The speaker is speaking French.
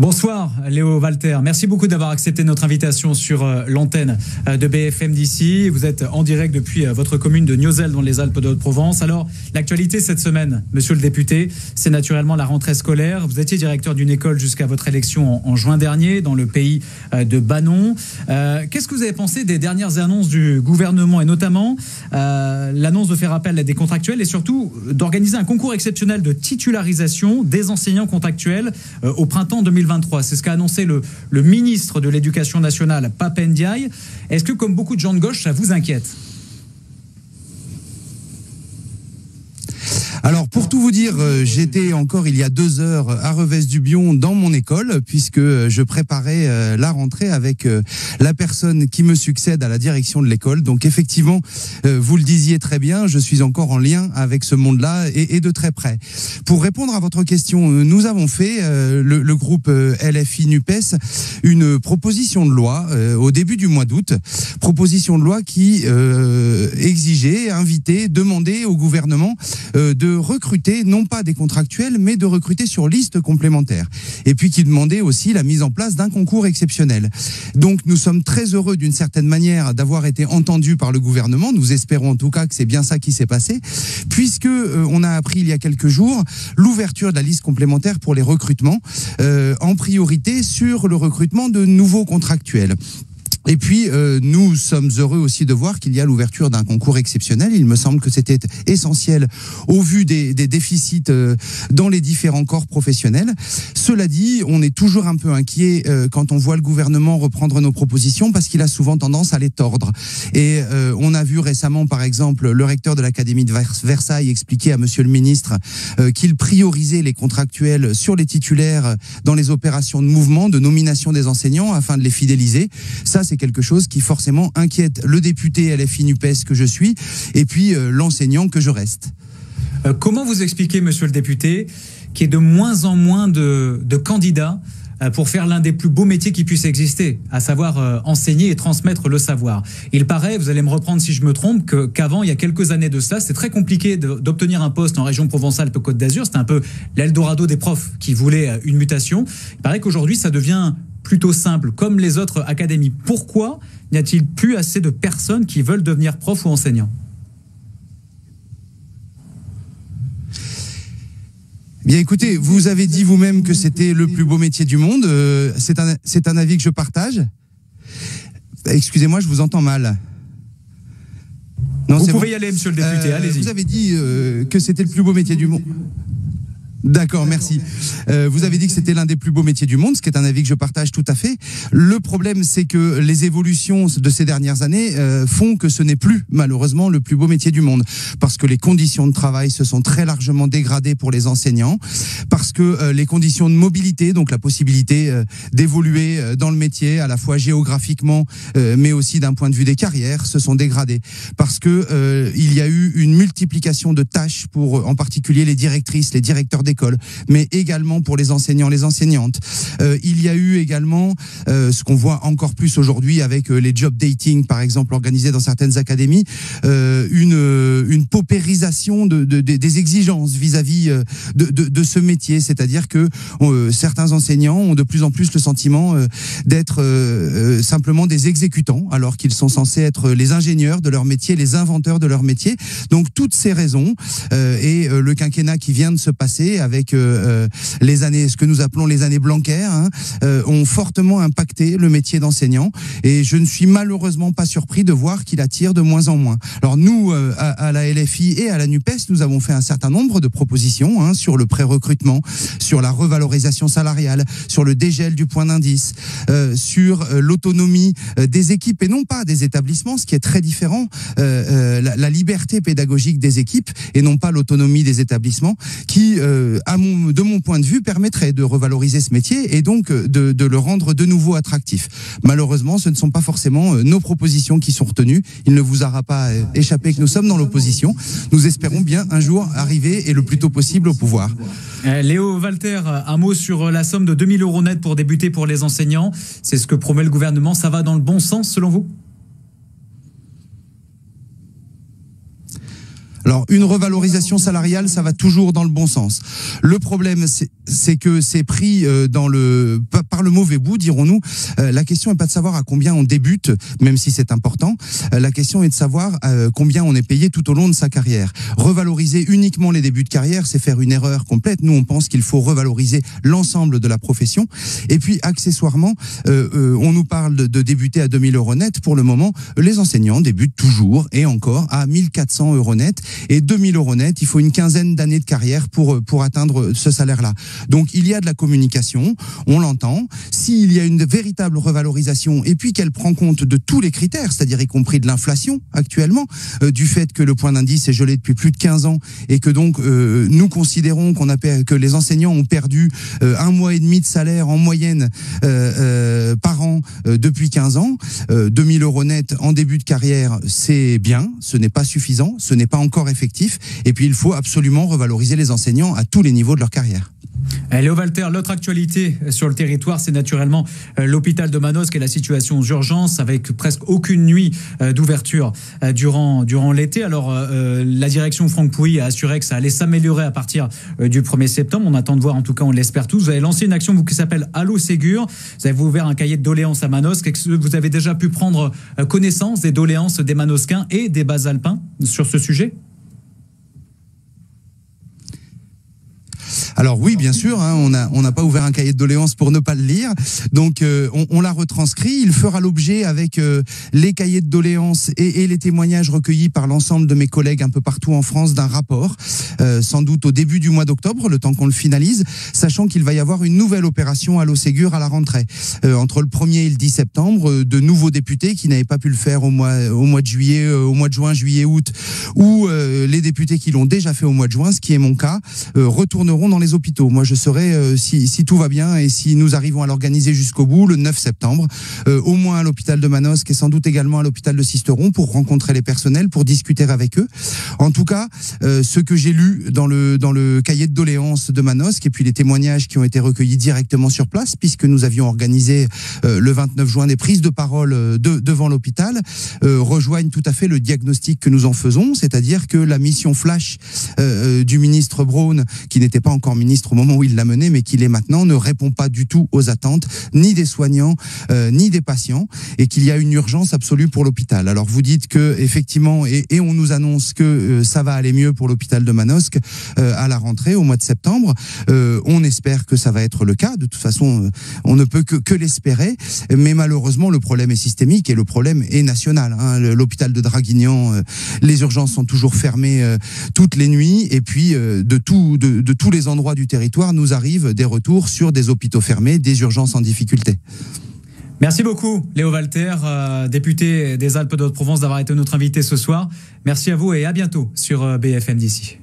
Bonsoir Léo Walter, merci beaucoup d'avoir accepté notre invitation sur l'antenne de BFM d'ici. Vous êtes en direct depuis votre commune de Niozelle dans les Alpes de Haute-Provence. Alors, l'actualité cette semaine, monsieur le député, c'est naturellement la rentrée scolaire. Vous étiez directeur d'une école jusqu'à votre élection en juin dernier dans le pays de Banon. Qu'est-ce que vous avez pensé des dernières annonces du gouvernement et notamment l'annonce de faire appel à des contractuels et surtout d'organiser un concours exceptionnel de titularisation des enseignants contractuels au printemps 2023? C'est ce qu'a annoncé le ministre de l'Éducation nationale, Pape Ndiaye. Est-ce que, comme beaucoup de gens de gauche, ça vous inquiète ? Alors, pour tout vous dire, j'étais encore il y a 2 heures à Revès-du-Bion dans mon école, puisque je préparais la rentrée avec la personne qui me succède à la direction de l'école. Donc, effectivement, vous le disiez très bien, je suis encore en lien avec ce monde-là et de très près. Pour répondre à votre question, nous avons fait, le groupe LFI-NUPES, une proposition de loi au début du mois d'août. Proposition de loi qui exigeait, invitait, demandait au gouvernement de recruter, non pas des contractuels, mais de recruter sur liste complémentaire. Et puis qui demandait aussi la mise en place d'un concours exceptionnel. Donc nous sommes très heureux d'une certaine manière d'avoir été entendus par le gouvernement. Nous espérons en tout cas que c'est bien ça qui s'est passé, puisque on a appris il y a quelques jours l'ouverture de la liste complémentaire pour les recrutements, en priorité sur le recrutement de nouveaux contractuels. Et puis, nous sommes heureux aussi de voir qu'il y a l'ouverture d'un concours exceptionnel. Il me semble que c'était essentiel au vu des déficits dans les différents corps professionnels. Cela dit, on est toujours un peu inquiet quand on voit le gouvernement reprendre nos propositions parce qu'il a souvent tendance à les tordre. Et on a vu récemment, par exemple, le recteur de l'Académie de Versailles expliquer à monsieur le ministre qu'il priorisait les contractuels sur les titulaires dans les opérations de mouvement, de nomination des enseignants afin de les fidéliser. Ça, c'est quelque chose qui forcément inquiète le député LFI-NUPES que je suis et puis l'enseignant que je reste. Comment vous expliquez, monsieur le député, qu'il y ait de moins en moins de candidats pour faire l'un des plus beaux métiers qui puissent exister, à savoir enseigner et transmettre le savoir? Il paraît, vous allez me reprendre si je me trompe, qu'avant, il y a quelques années de cela, c'était très compliqué d'obtenir un poste en région Provence-Alpes-Côte d'Azur. C'était un peu l'Eldorado des profs qui voulaient une mutation. Il paraît qu'aujourd'hui, ça devient plutôt simple, comme les autres académies. Pourquoi n'y a-t-il plus assez de personnes qui veulent devenir prof ou enseignant? Bien écoutez, vous avez dit vous-même que c'était le plus beau métier du monde. C'est un avis que je partage. Excusez-moi, je vous entends mal. Non, vous pouvez y aller, monsieur le député, allez-y. Vous avez dit que c'était le plus beau métier du monde. D'accord, merci. Vous avez dit que c'était l'un des plus beaux métiers du monde, ce qui est un avis que je partage tout à fait. Le problème, c'est que les évolutions de ces dernières années font que ce n'est plus, malheureusement, le plus beau métier du monde. Parce que les conditions de travail se sont très largement dégradées pour les enseignants, parce que les conditions de mobilité, donc la possibilité d'évoluer dans le métier, à la fois géographiquement, mais aussi d'un point de vue des carrières, se sont dégradées. Parce que il y a eu une multiplication de tâches pour, en particulier, les directrices, les directeurs d'école, mais également pour les enseignants, les enseignantes. Il y a eu également ce qu'on voit encore plus aujourd'hui avec les job dating, par exemple, organisés dans certaines académies, une paupérisation des exigences vis-à-vis de ce métier. C'est-à-dire que certains enseignants ont de plus en plus le sentiment d'être simplement des exécutants, alors qu'ils sont censés être les ingénieurs de leur métier, les inventeurs de leur métier. Donc toutes ces raisons et le quinquennat qui vient de se passer avec les années, ce que nous appelons les années Blanquer, ont fortement impacté le métier d'enseignant. Et je ne suis malheureusement pas surpris de voir qu'il attire de moins en moins. Alors nous, à la LFI et à la NUPES, nous avons fait un certain nombre de propositions sur le pré-recrutement, sur la revalorisation salariale, sur le dégel du point d'indice, sur l'autonomie des équipes et non pas des établissements, ce qui est très différent, la liberté pédagogique des équipes et non pas l'autonomie des établissements qui de mon point de vue, permettrait de revaloriser ce métier et donc de le rendre de nouveau attractif. Malheureusement, ce ne sont pas forcément nos propositions qui sont retenues. Il ne vous aura pas échappé que nous sommes dans l'opposition. Nous espérons bien un jour arriver et le plus tôt possible au pouvoir. Léo Walter, un mot sur la somme de 2 000 € net pour débuter pour les enseignants. C'est ce que promet le gouvernement. Ça va dans le bon sens selon vous ? Alors, une revalorisation salariale, ça va toujours dans le bon sens. Le problème, c'est que c'est pris par le mauvais bout, dirons-nous. La question n'est pas de savoir à combien on débute, même si c'est important. La question est de savoir combien on est payé tout au long de sa carrière. Revaloriser uniquement les débuts de carrière, c'est faire une erreur complète. Nous, on pense qu'il faut revaloriser l'ensemble de la profession. Et puis, accessoirement, on nous parle de débuter à 2 000 € net. Pour le moment, les enseignants débutent toujours et encore à 1 400 € net. Et 2 000 € net, il faut une quinzaine d'années de carrière pour atteindre ce salaire-là. Donc, il y a de la communication, on l'entend. S'il y a une véritable revalorisation et puis qu'elle prend compte de tous les critères, c'est-à-dire y compris de l'inflation actuellement, du fait que le point d'indice est gelé depuis plus de 15 ans et que donc nous considérons que les enseignants ont perdu 1 mois et demi de salaire en moyenne par an depuis 15 ans. 2 000 € net en début de carrière, c'est bien, ce n'est pas suffisant, ce n'est pas encore effectif. Et puis il faut absolument revaloriser les enseignants à tous les niveaux de leur carrière. Léo Walter, l'autre actualité sur le territoire, c'est naturellement l'hôpital de Manosque et la situation d'urgence avec presque aucune nuit d'ouverture durant l'été. Alors, la direction Franck Pouilly a assuré que ça allait s'améliorer à partir du 1er septembre. On attend de voir, en tout cas, on l'espère tous. Vous avez lancé une action qui s'appelle Allo Ségur. Vous avez ouvert un cahier de doléances à Manosque. Est-ce que vous avez déjà pu prendre connaissance des doléances des Manosquins et des Bas-Alpins sur ce sujet ? Alors oui, bien sûr, hein, on n'a pas ouvert un cahier de doléances pour ne pas le lire. Donc on l'a retranscrit. Il fera l'objet avec les cahiers de doléances et les témoignages recueillis par l'ensemble de mes collègues un peu partout en France d'un rapport, sans doute au début du mois d'octobre, le temps qu'on le finalise, sachant qu'il va y avoir une nouvelle opération Allo Ségur à la rentrée. Entre le 1er et le 10 septembre, de nouveaux députés qui n'avaient pas pu le faire au mois de juillet, au mois de juin, juillet, août, ou les députés qui l'ont déjà fait au mois de juin, ce qui est mon cas, retourneront dans les hôpitaux. Moi, je serai, si tout va bien et si nous arrivons à l'organiser jusqu'au bout, le 9 septembre, au moins à l'hôpital de Manosque et sans doute également à l'hôpital de Sisteron pour rencontrer les personnels, pour discuter avec eux. En tout cas, ce que j'ai lu dans le cahier de doléances de Manosque et puis les témoignages qui ont été recueillis directement sur place, puisque nous avions organisé le 29 juin des prises de parole devant l'hôpital, rejoignent tout à fait le diagnostic que nous en faisons, c'est-à-dire que la mission flash du ministre Braun, qui n'était pas encore ministre au moment où il l'a mené, mais qui l'est maintenant, ne répond pas du tout aux attentes ni des soignants ni des patients, et qu'il y a une urgence absolue pour l'hôpital. Alors vous dites que effectivement, et on nous annonce que ça va aller mieux pour l'hôpital de Manosque à la rentrée au mois de septembre. On espère que ça va être le cas. De toute façon, on ne peut que l'espérer, mais malheureusement le problème est systémique et le problème est national. Hein. L'hôpital de Draguignan, les urgences sont toujours fermées toutes les nuits, et puis de tous les endroits du territoire nous arrivent des retours sur des hôpitaux fermés, des urgences en difficulté. Merci beaucoup, Léo Walter, député des Alpes de Haute-Provence, d'avoir été notre invité ce soir. Merci à vous et à bientôt sur BFM d'ici.